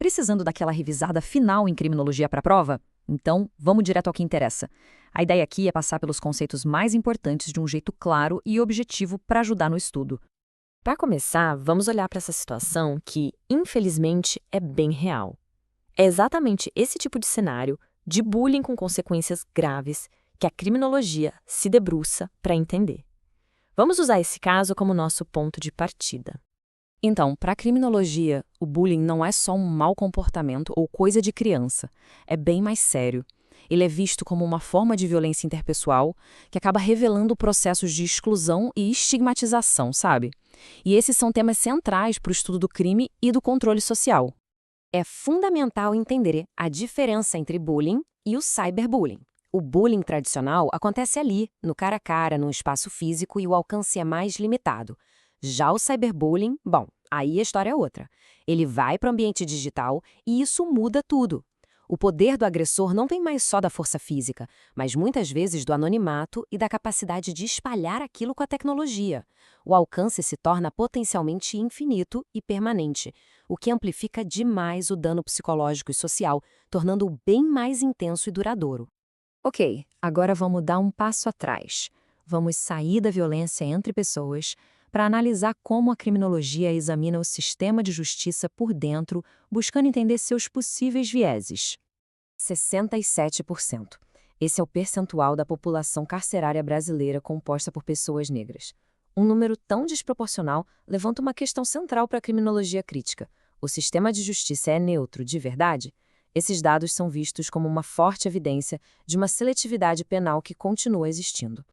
Precisando daquela revisada final em criminologia para a prova? Então, vamos direto ao que interessa. A ideia aqui é passar pelos conceitos mais importantes de um jeito claro e objetivo para ajudar no estudo. Para começar, vamos olhar para essa situação que, infelizmente, é bem real. É exatamente esse tipo de cenário, de bullying com consequências graves, que a criminologia se debruça para entender. Vamos usar esse caso como nosso ponto de partida. Então, para a criminologia, o bullying não é só um mau comportamento ou coisa de criança. É bem mais sério. Ele é visto como uma forma de violência interpessoal que acaba revelando processos de exclusão e estigmatização, sabe? E esses são temas centrais para o estudo do crime e do controle social. É fundamental entender a diferença entre bullying e o cyberbullying. O bullying tradicional acontece ali, no cara a cara, num espaço físico e o alcance é mais limitado. Já o cyberbullying, bom, aí a história é outra. Ele vai para o ambiente digital e isso muda tudo. O poder do agressor não vem mais só da força física, mas muitas vezes do anonimato e da capacidade de espalhar aquilo com a tecnologia. O alcance se torna potencialmente infinito e permanente, o que amplifica demais o dano psicológico e social, tornando-o bem mais intenso e duradouro. Ok, agora vamos dar um passo atrás. Vamos sair da violência entre pessoas para analisar como a criminologia examina o sistema de justiça por dentro, buscando entender seus possíveis vieses. 67%. Esse é o percentual da população carcerária brasileira composta por pessoas negras. Um número tão desproporcional levanta uma questão central para a criminologia crítica. O sistema de justiça é neutro de verdade? Esses dados são vistos como uma forte evidência de uma seletividade penal que continua existindo.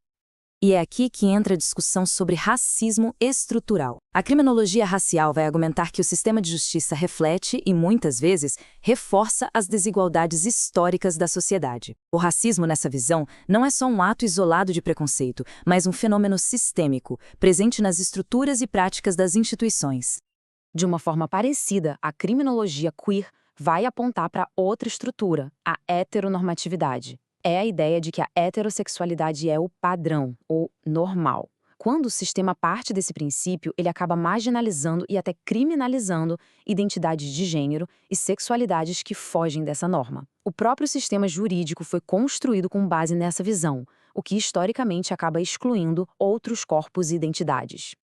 E é aqui que entra a discussão sobre racismo estrutural. A criminologia racial vai argumentar que o sistema de justiça reflete e, muitas vezes, reforça as desigualdades históricas da sociedade. O racismo, nessa visão, não é só um ato isolado de preconceito, mas um fenômeno sistêmico, presente nas estruturas e práticas das instituições. De uma forma parecida, a criminologia queer vai apontar para outra estrutura, a heteronormatividade. É a ideia de que a heterossexualidade é o padrão, ou normal. Quando o sistema parte desse princípio, ele acaba marginalizando e até criminalizando identidades de gênero e sexualidades que fogem dessa norma. O próprio sistema jurídico foi construído com base nessa visão, o que historicamente acaba excluindo outros corpos e identidades.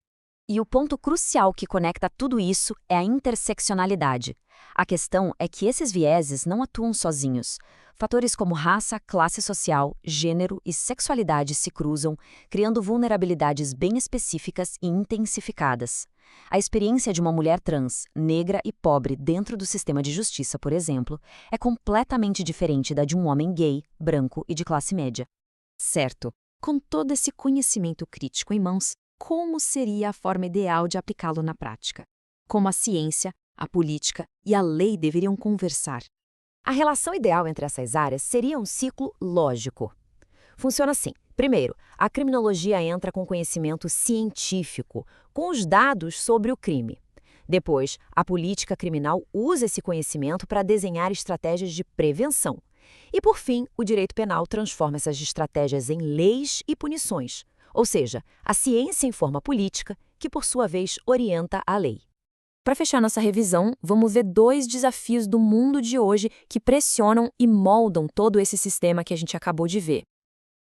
E o ponto crucial que conecta tudo isso é a interseccionalidade. A questão é que esses vieses não atuam sozinhos. Fatores como raça, classe social, gênero e sexualidade se cruzam, criando vulnerabilidades bem específicas e intensificadas. A experiência de uma mulher trans, negra e pobre dentro do sistema de justiça, por exemplo, é completamente diferente da de um homem gay, branco e de classe média. Certo, com todo esse conhecimento crítico em mãos, como seria a forma ideal de aplicá-lo na prática? Como a ciência, a política e a lei deveriam conversar? A relação ideal entre essas áreas seria um ciclo lógico. Funciona assim. Primeiro, a criminologia entra com conhecimento científico, com os dados sobre o crime. Depois, a política criminal usa esse conhecimento para desenhar estratégias de prevenção. E, por fim, o direito penal transforma essas estratégias em leis e punições. Ou seja, a ciência informa a política, que por sua vez orienta a lei. Para fechar nossa revisão, vamos ver 2 desafios do mundo de hoje que pressionam e moldam todo esse sistema que a gente acabou de ver.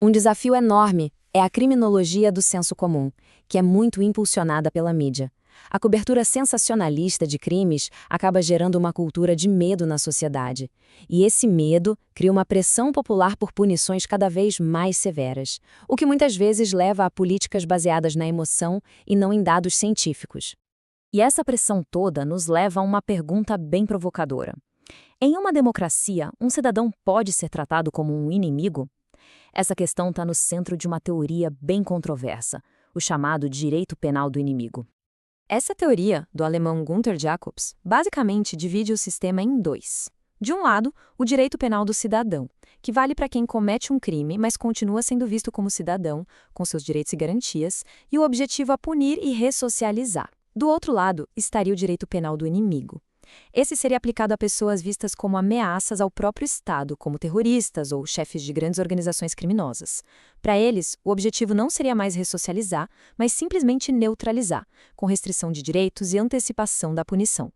Um desafio enorme é a criminologia do senso comum, que é muito impulsionada pela mídia. A cobertura sensacionalista de crimes acaba gerando uma cultura de medo na sociedade. E esse medo cria uma pressão popular por punições cada vez mais severas, o que muitas vezes leva a políticas baseadas na emoção e não em dados científicos. E essa pressão toda nos leva a uma pergunta bem provocadora. Em uma democracia, um cidadão pode ser tratado como um inimigo? Essa questão está no centro de uma teoria bem controversa, o chamado direito penal do inimigo. Essa teoria, do alemão Gunther Jacobs, basicamente divide o sistema em 2. De um lado, o direito penal do cidadão, que vale para quem comete um crime, mas continua sendo visto como cidadão, com seus direitos e garantias, e o objetivo é punir e ressocializar. Do outro lado, estaria o direito penal do inimigo. Esse seria aplicado a pessoas vistas como ameaças ao próprio Estado, como terroristas ou chefes de grandes organizações criminosas. Para eles, o objetivo não seria mais ressocializar, mas simplesmente neutralizar, com restrição de direitos e antecipação da punição.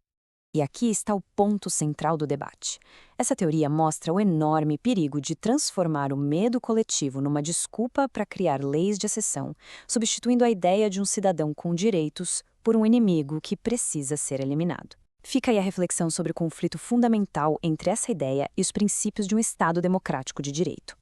E aqui está o ponto central do debate. Essa teoria mostra o enorme perigo de transformar o medo coletivo numa desculpa para criar leis de exceção, substituindo a ideia de um cidadão com direitos por um inimigo que precisa ser eliminado. Fica aí a reflexão sobre o conflito fundamental entre essa ideia e os princípios de um Estado democrático de direito.